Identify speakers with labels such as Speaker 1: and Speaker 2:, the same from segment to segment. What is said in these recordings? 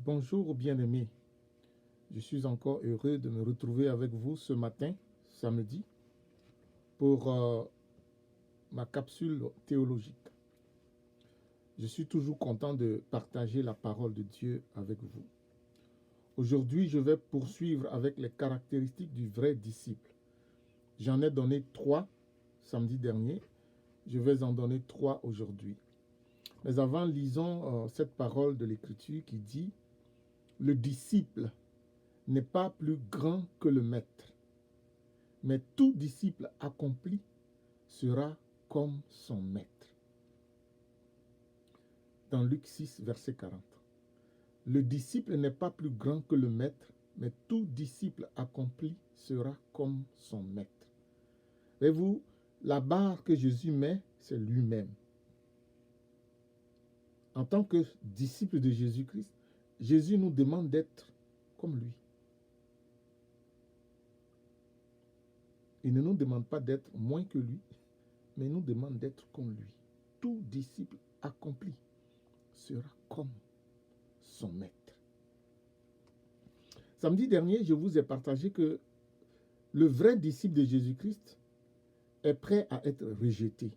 Speaker 1: Bonjour bien-aimés, je suis encore heureux de me retrouver avec vous ce matin, samedi, pour ma capsule théologique. Je suis toujours content de partager la parole de Dieu avec vous. Aujourd'hui, je vais poursuivre avec les caractéristiques du vrai disciple. J'en ai donné 3 samedi dernier, je vais en donner 3 aujourd'hui. Mais avant, lisons cette parole de l'Écriture qui dit « Le disciple n'est pas plus grand que le maître, mais tout disciple accompli sera comme son maître. » Dans Luc 6, verset 40. Le disciple n'est pas plus grand que le maître, mais tout disciple accompli sera comme son maître. Voyez-vous, la barre que Jésus met, c'est lui-même. En tant que disciple de Jésus-Christ, Jésus nous demande d'être comme lui. Il ne nous demande pas d'être moins que lui, mais il nous demande d'être comme lui. Tout disciple accompli sera comme son maître. Samedi dernier, je vous ai partagé que le vrai disciple de Jésus-Christ est prêt à être rejeté.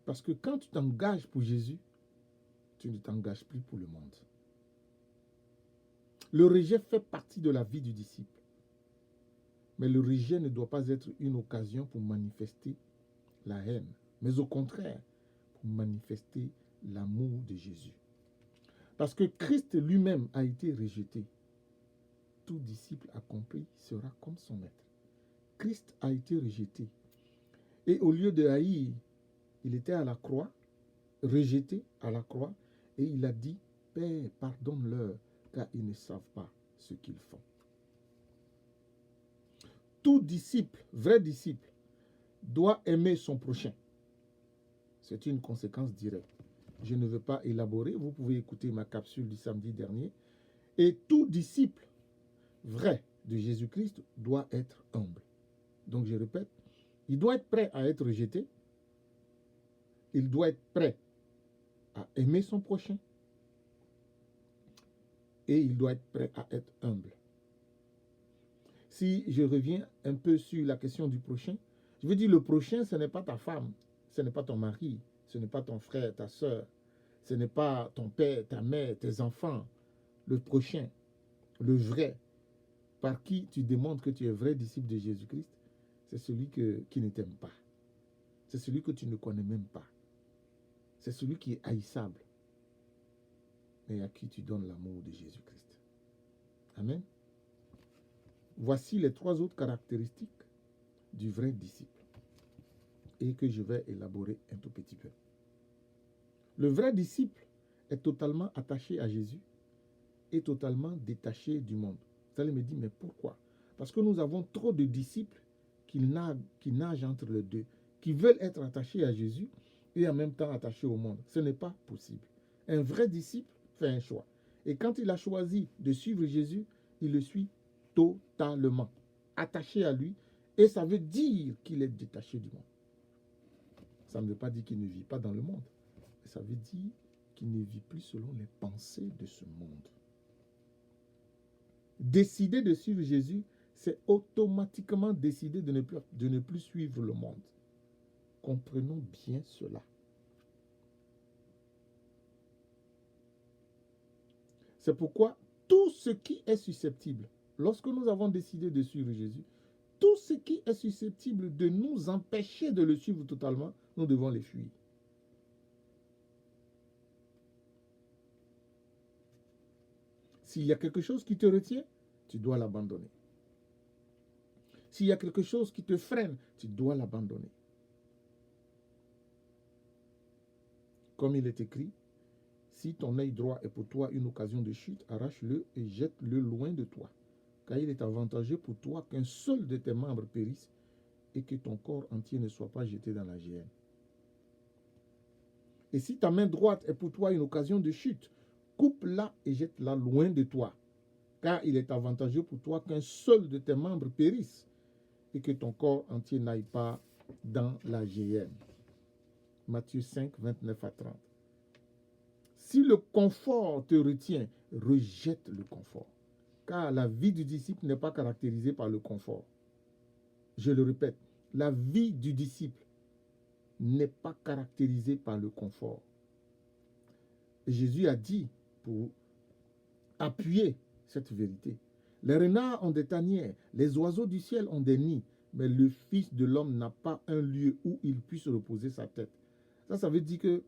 Speaker 1: Parce que quand tu t'engages pour Jésus, tu ne t'engages plus pour le monde. Le rejet fait partie de la vie du disciple. Mais le rejet ne doit pas être une occasion pour manifester la haine, mais au contraire, pour manifester l'amour de Jésus. Parce que Christ lui-même a été rejeté. Tout disciple accompli sera comme son maître. Christ a été rejeté. Et au lieu de haïr, il était à la croix, rejeté à la croix, et il a dit, « Père, pardonne-leur, car ils ne savent pas ce qu'ils font. » Tout disciple, vrai disciple, doit aimer son prochain. C'est une conséquence directe. Je ne veux pas élaborer, vous pouvez écouter ma capsule du samedi dernier. Et tout disciple vrai de Jésus-Christ doit être humble. Donc je répète, il doit être prêt à être rejeté, il doit être prêt à aimer son prochain et il doit être prêt à être humble. Si je reviens un peu sur la question du prochain, je veux dire le prochain, ce n'est pas ta femme, ce n'est pas ton mari, ce n'est pas ton frère, ta soeur, ce n'est pas ton père, ta mère, tes enfants. Le prochain, le vrai, par qui tu démontres que tu es vrai disciple de Jésus-Christ, c'est celui qui ne t'aime pas. C'est celui que tu ne connais même pas. C'est celui qui est haïssable, mais à qui tu donnes l'amour de Jésus-Christ. Amen. Voici les 3 autres caractéristiques du vrai disciple et que je vais élaborer un tout petit peu. Le vrai disciple est totalement attaché à Jésus et totalement détaché du monde. Vous allez me dire, mais pourquoi? Parce que nous avons trop de disciples qui nagent entre les deux, qui veulent être attachés à Jésus et en même temps attachés au monde. Ce n'est pas possible. Un vrai disciple fait un choix. Et quand il a choisi de suivre Jésus, il le suit totalement, attaché à lui, et ça veut dire qu'il est détaché du monde. Ça ne veut pas dire qu'il ne vit pas dans le monde, mais ça veut dire qu'il ne vit plus selon les pensées de ce monde. Décider de suivre Jésus, c'est automatiquement décider de ne plus suivre le monde. Comprenons bien cela. C'est pourquoi tout ce qui est susceptible, lorsque nous avons décidé de suivre Jésus, tout ce qui est susceptible de nous empêcher de le suivre totalement, nous devons les fuir. S'il y a quelque chose qui te retient, tu dois l'abandonner. S'il y a quelque chose qui te freine, tu dois l'abandonner. Comme il est écrit, si ton œil droit est pour toi une occasion de chute, arrache-le et jette-le loin de toi. Car il est avantageux pour toi qu'un seul de tes membres périsse et que ton corps entier ne soit pas jeté dans la géhenne. Et si ta main droite est pour toi une occasion de chute, coupe-la et jette-la loin de toi. Car il est avantageux pour toi qu'un seul de tes membres périsse et que ton corps entier n'aille pas dans la géhenne. Matthieu 5, 29 à 30. Si le confort te retient, rejette le confort. Car la vie du disciple n'est pas caractérisée par le confort. Je le répète, la vie du disciple n'est pas caractérisée par le confort. Et Jésus a dit, pour appuyer cette vérité, les renards ont des tanières, les oiseaux du ciel ont des nids, mais le Fils de l'homme n'a pas un lieu où il puisse reposer sa tête. Ça veut dire que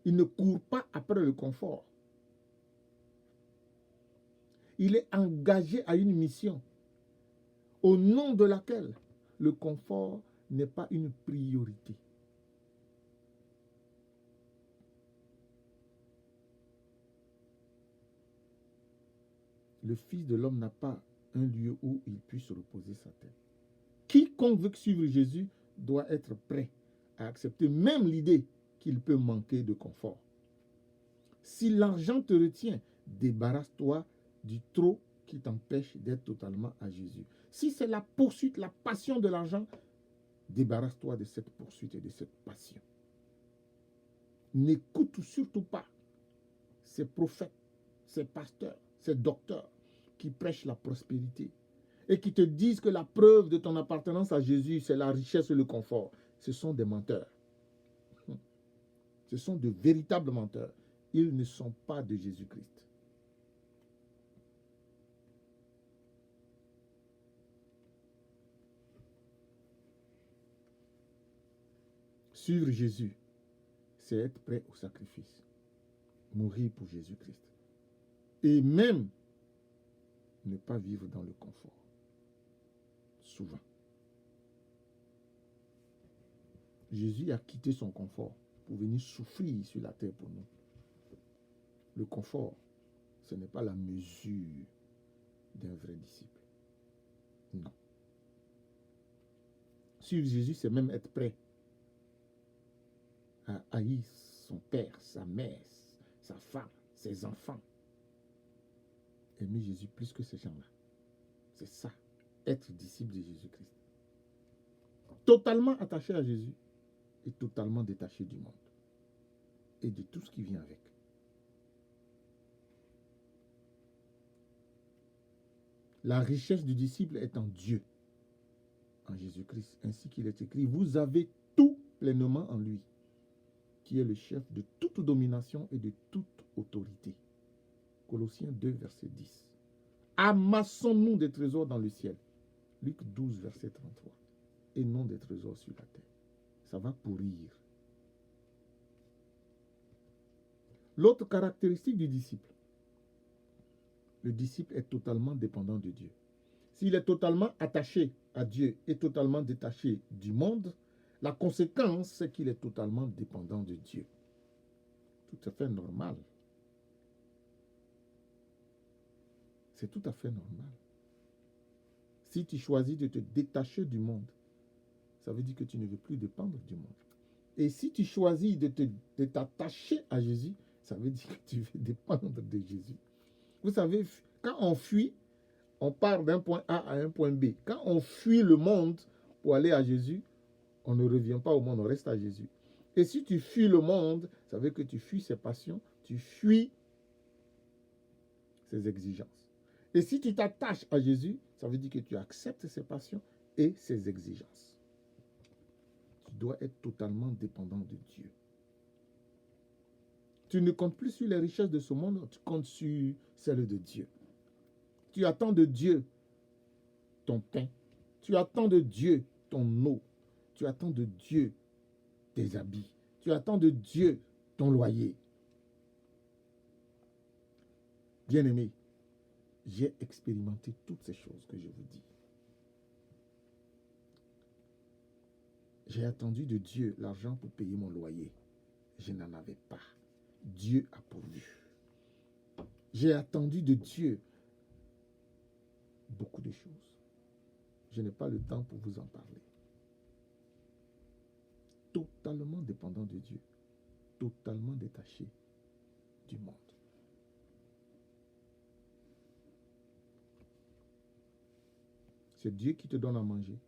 Speaker 1: il ne court pas après le confort. Il est engagé à une mission au nom de laquelle le confort n'est pas une priorité. Le Fils de l'homme n'a pas un lieu où il puisse reposer sa tête. Quiconque veut suivre Jésus doit être prêt à accepter même l'idée qu'il peut manquer de confort. Si l'argent te retient, débarrasse-toi du trop qui t'empêche d'être totalement à Jésus. Si c'est la poursuite, la passion de l'argent, débarrasse-toi de cette poursuite et de cette passion. N'écoute surtout pas ces prophètes, ces pasteurs, ces docteurs qui prêchent la prospérité et qui te disent que la preuve de ton appartenance à Jésus, c'est la richesse et le confort. Ce sont des menteurs. Ce sont de véritables menteurs. Ils ne sont pas de Jésus-Christ. Suivre Jésus, c'est être prêt au sacrifice. Mourir pour Jésus-Christ. Et même ne pas vivre dans le confort. Souvent. Jésus a quitté son confort pour venir souffrir sur la terre pour nous. Le confort, ce n'est pas la mesure d'un vrai disciple. Non. Suivre Jésus, c'est même être prêt à haïr son père, sa mère, sa femme, ses enfants. Aimer Jésus plus que ces gens-là. C'est ça, être disciple de Jésus-Christ. Totalement attaché à Jésus et totalement détaché du monde et de tout ce qui vient avec. La richesse du disciple est en Dieu, en Jésus-Christ, ainsi qu'il est écrit, vous avez tout pleinement en lui, qui est le chef de toute domination et de toute autorité. Colossiens 2, verset 10. Amassons-nous des trésors dans le ciel. Luc 12, verset 33. Et non des trésors sur la terre. Ça va pourrir. L'autre caractéristique du disciple. Le disciple est totalement dépendant de Dieu. S'il est totalement attaché à Dieu et totalement détaché du monde, la conséquence, c'est qu'il est totalement dépendant de Dieu. Tout à fait normal. C'est tout à fait normal. Si tu choisis de te détacher du monde, ça veut dire que tu ne veux plus dépendre du monde. Et si tu choisis de t'attacher à Jésus, ça veut dire que tu veux dépendre de Jésus. Vous savez, quand on fuit, on part d'un point A à un point B. Quand on fuit le monde pour aller à Jésus, on ne revient pas au monde, on reste à Jésus. Et si tu fuis le monde, ça veut dire que tu fuis ses passions, tu fuis ses exigences. Et si tu t'attaches à Jésus, ça veut dire que tu acceptes ses passions et ses exigences. Tu dois être totalement dépendant de Dieu. Tu ne comptes plus sur les richesses de ce monde, tu comptes sur celles de Dieu. Tu attends de Dieu ton pain. Tu attends de Dieu ton eau. Tu attends de Dieu tes habits. Tu attends de Dieu ton loyer. Bien-aimé, j'ai expérimenté toutes ces choses que je vous dis. J'ai attendu de Dieu l'argent pour payer mon loyer. Je n'en avais pas. Dieu a pourvu. J'ai attendu de Dieu beaucoup de choses. Je n'ai pas le temps pour vous en parler. Totalement dépendant de Dieu. Totalement détaché du monde. C'est Dieu qui te donne à manger.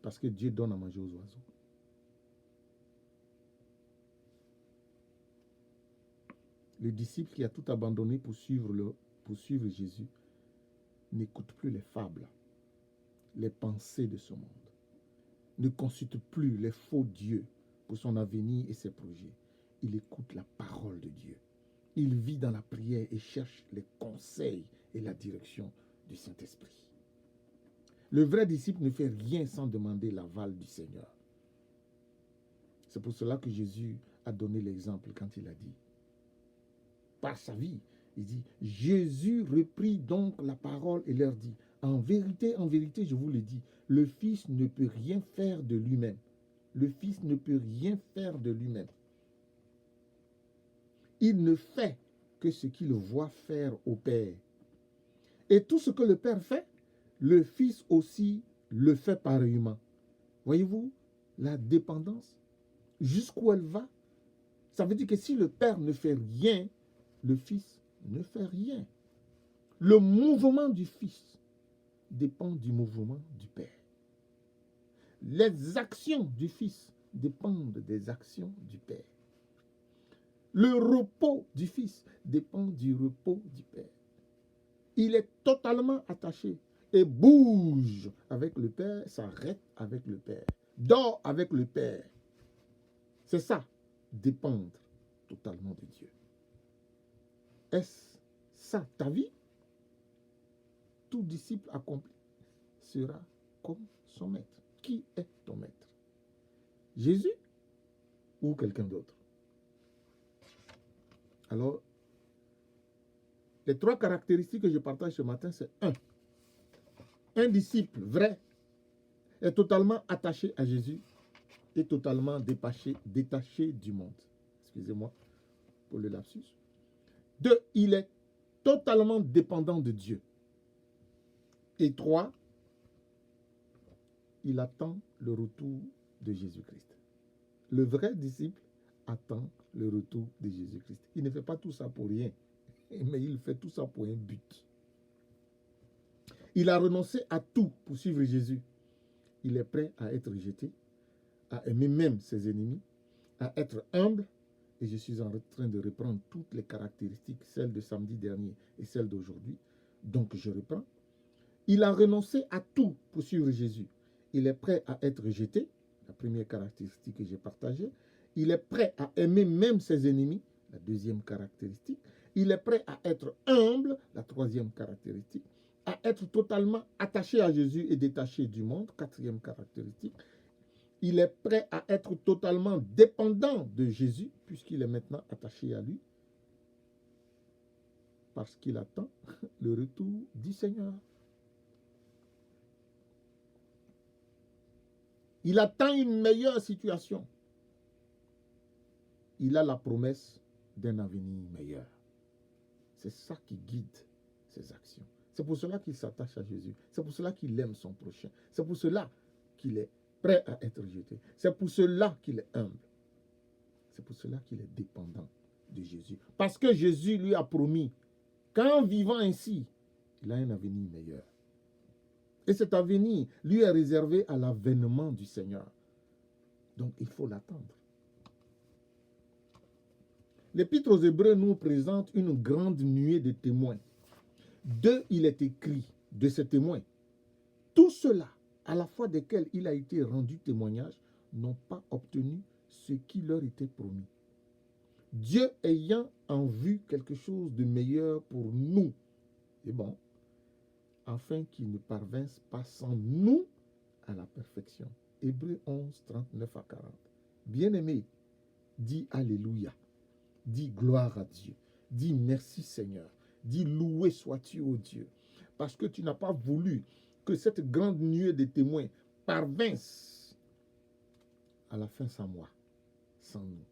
Speaker 1: Parce que Dieu donne à manger aux oiseaux. Le disciple qui a tout abandonné pour suivre Jésus n'écoute plus les fables, les pensées de ce monde, ne consulte plus les faux dieux pour son avenir et ses projets. Il écoute la parole de Dieu. Il vit dans la prière et cherche les conseils et la direction du Saint-Esprit. Le vrai disciple ne fait rien sans demander l'aval du Seigneur. C'est pour cela que Jésus a donné l'exemple quand il a dit, par sa vie, il dit, Jésus reprit donc la parole et leur dit, en vérité, je vous le dis, le Fils ne peut rien faire de lui-même. Le Fils ne peut rien faire de lui-même. Il ne fait que ce qu'il voit faire au Père. Et tout ce que le Père fait, le Fils aussi le fait pareillement. Voyez-vous la dépendance, jusqu'où elle va? Ça veut dire que si le Père ne fait rien, le Fils ne fait rien. Le mouvement du Fils dépend du mouvement du Père. Les actions du Fils dépendent des actions du Père. Le repos du Fils dépend du repos du Père. Il est totalement attaché et bouge avec le Père, s'arrête avec le Père, dort avec le Père. C'est ça, dépendre totalement de Dieu. Est-ce ça ta vie? Tout disciple accompli sera comme son maître. Qui est ton maître? Jésus ou quelqu'un d'autre? Alors, les trois caractéristiques que je partage ce matin, c'est un disciple vrai est totalement attaché à Jésus et totalement détaché du monde. Excusez-moi pour le lapsus. 2, il est totalement dépendant de Dieu. Et 3, il attend le retour de Jésus-Christ. Le vrai disciple attend le retour de Jésus-Christ. Il ne fait pas tout ça pour rien, mais il fait tout ça pour un but. Il a renoncé à tout pour suivre Jésus. Il est prêt à être rejeté, à aimer même ses ennemis, à être humble. Et je suis en train de reprendre toutes les caractéristiques, celles de samedi dernier et celles d'aujourd'hui. Donc je reprends. Il a renoncé à tout pour suivre Jésus. Il est prêt à être rejeté, la première caractéristique que j'ai partagée. Il est prêt à aimer même ses ennemis, la deuxième caractéristique. Il est prêt à être humble, la troisième caractéristique. À être totalement attaché à Jésus et détaché du monde, quatrième caractéristique. Il est prêt à être totalement dépendant de Jésus, puisqu'il est maintenant attaché à lui, parce qu'il attend le retour du Seigneur. Il attend une meilleure situation. Il a la promesse d'un avenir meilleur. C'est ça qui guide ses actions. C'est pour cela qu'il s'attache à Jésus. C'est pour cela qu'il aime son prochain. C'est pour cela qu'il est prêt à être rejeté. C'est pour cela qu'il est humble. C'est pour cela qu'il est dépendant de Jésus. Parce que Jésus lui a promis qu'en vivant ainsi, il a un avenir meilleur. Et cet avenir lui est réservé à l'avènement du Seigneur. Donc il faut l'attendre. L'Épître aux Hébreux nous présente une grande nuée de témoins. D'eux, il est écrit, de ces témoins, tous ceux-là, à la fois desquels il a été rendu témoignage, n'ont pas obtenu ce qui leur était promis. Dieu ayant en vue quelque chose de meilleur pour nous, et bon, afin qu'ils ne parvinssent pas sans nous à la perfection. Hébreux 11, 39 à 40. Bien-aimé, dis Alléluia, dis gloire à Dieu, dis merci Seigneur, dis loué sois-tu ô Dieu, parce que tu n'as pas voulu que cette grande nuée de témoins parvinsse à la fin sans moi, sans nous.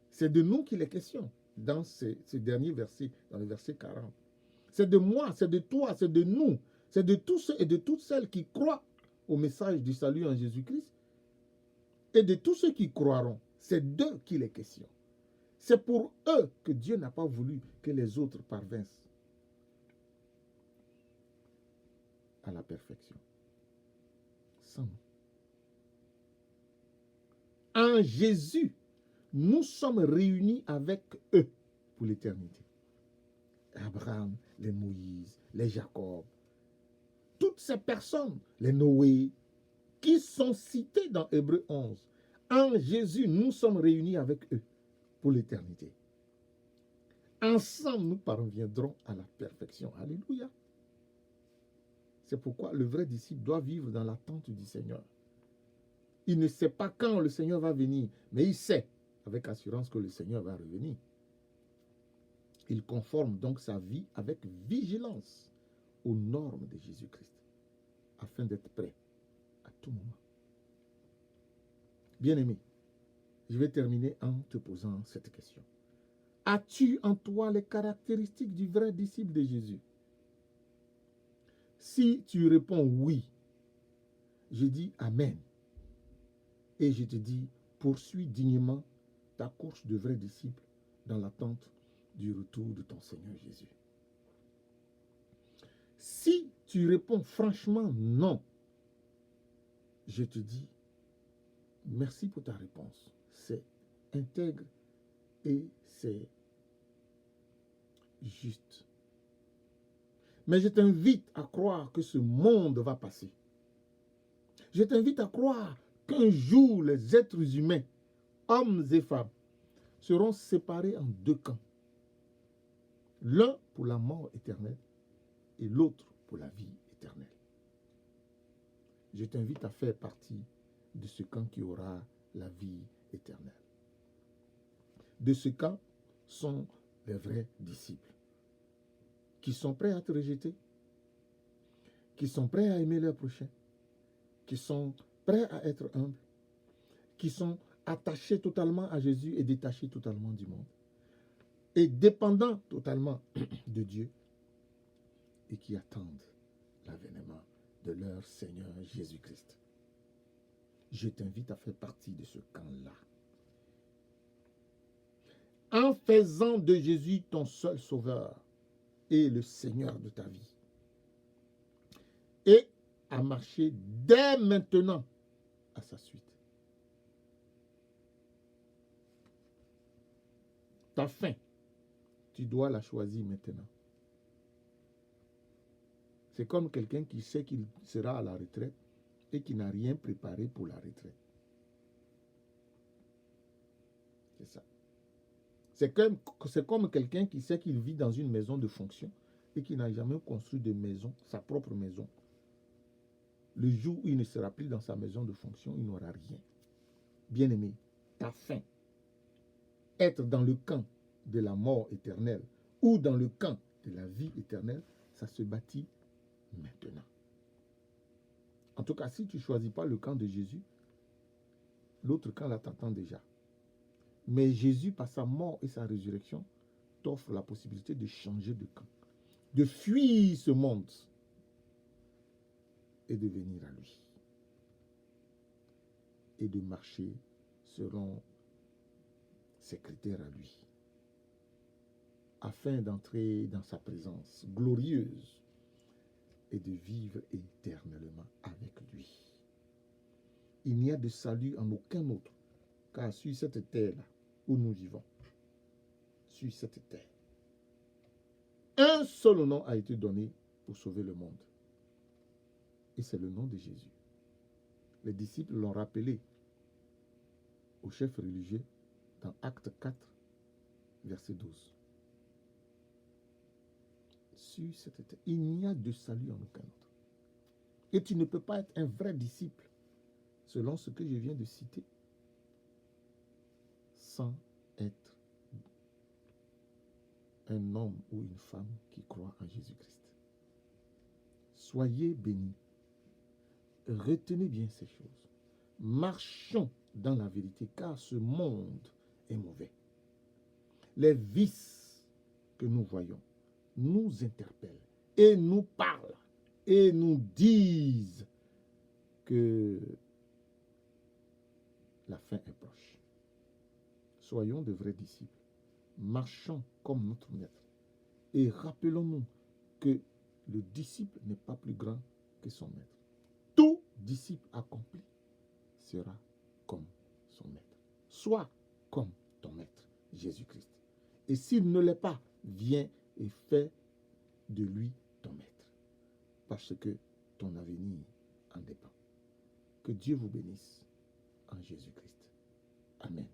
Speaker 1: C'est de nous qu'il est question dans ce dernier verset, dans le verset 40. C'est de moi, c'est de toi, c'est de nous, c'est de tous ceux et de toutes celles qui croient au message du salut en Jésus-Christ et de tous ceux qui croiront. C'est d'eux qu'il est question. C'est pour eux que Dieu n'a pas voulu que les autres parvinssent à la perfection. Sans nous. En Jésus, nous sommes réunis avec eux pour l'éternité. Abraham, les Moïse, les Jacob, toutes ces personnes, les Noé, qui sont cités dans Hébreux 11. En Jésus, nous sommes réunis avec eux pour l'éternité. Ensemble, nous parviendrons à la perfection. Alléluia. C'est pourquoi le vrai disciple doit vivre dans l'attente du Seigneur. Il ne sait pas quand le Seigneur va venir, mais il sait avec assurance que le Seigneur va revenir. Il conforme donc sa vie avec vigilance aux normes de Jésus-Christ, afin d'être prêt à tout moment. Bien-aimé, je vais terminer en te posant cette question. As-tu en toi les caractéristiques du vrai disciple de Jésus? Si tu réponds oui, je dis Amen. Et je te dis, poursuis dignement ta course de vrai disciple dans l'attente du retour de ton Seigneur Jésus. Si tu réponds franchement non, je te dis, merci pour ta réponse. C'est intègre et c'est juste. Mais je t'invite à croire que ce monde va passer. Je t'invite à croire qu'un jour, les êtres humains, hommes et femmes, seront séparés en deux camps. L'un pour la mort éternelle et l'autre pour la vie éternelle. Je t'invite à faire partie de ce camp qui aura la vie éternelle. De ce camp sont les vrais disciples qui sont prêts à te rejeter, qui sont prêts à aimer leur prochain, qui sont prêts à être humbles, qui sont attachés totalement à Jésus et détachés totalement du monde, et dépendants totalement de Dieu, et qui attendent l'avènement de leur Seigneur Jésus-Christ. Je t'invite à faire partie de ce camp-là. En faisant de Jésus ton seul sauveur et le Seigneur de ta vie, et à marcher dès maintenant à sa suite. Ta fin, tu dois la choisir maintenant. C'est comme quelqu'un qui sait qu'il sera à la retraite et qui n'a rien préparé pour la retraite. C'est ça. C'est comme quelqu'un qui sait qu'il vit dans une maison de fonction et qui n'a jamais construit de maison, sa propre maison. Le jour où il ne sera plus dans sa maison de fonction, il n'aura rien. Bien-aimé, ta fin, être dans le camp de la mort éternelle ou dans le camp de la vie éternelle, ça se bâtit maintenant. En tout cas, si tu ne choisis pas le camp de Jésus, l'autre camp là t'attend déjà. Mais Jésus, par sa mort et sa résurrection, t'offre la possibilité de changer de camp, de fuir ce monde et de venir à lui. Et de marcher selon ses critères à lui, afin d'entrer dans sa présence glorieuse et de vivre éternellement avec lui. Il n'y a de salut en aucun autre, car sur cette terre-là où nous vivons, sur cette terre, un seul nom a été donné pour sauver le monde. Et c'est le nom de Jésus. Les disciples l'ont rappelé au chef religieux dans Acte 4, verset 12. Sur cette terre, il n'y a de salut en aucun autre. Et tu ne peux pas être un vrai disciple, selon ce que je viens de citer, sans être un homme ou une femme qui croit en Jésus-Christ. Soyez bénis. Retenez bien ces choses. Marchons dans la vérité, car ce monde est mauvais. Les vices que nous voyons nous interpellent et nous parlent et nous disent que la fin est proche. Soyons de vrais disciples. Marchons comme notre maître. Et rappelons-nous que le disciple n'est pas plus grand que son maître. Tout disciple accompli sera comme son maître. Sois comme ton maître, Jésus-Christ. Et s'il ne l'est pas, viens et fais de lui ton maître. Parce que ton avenir en dépend. Que Dieu vous bénisse en Jésus-Christ. Amen.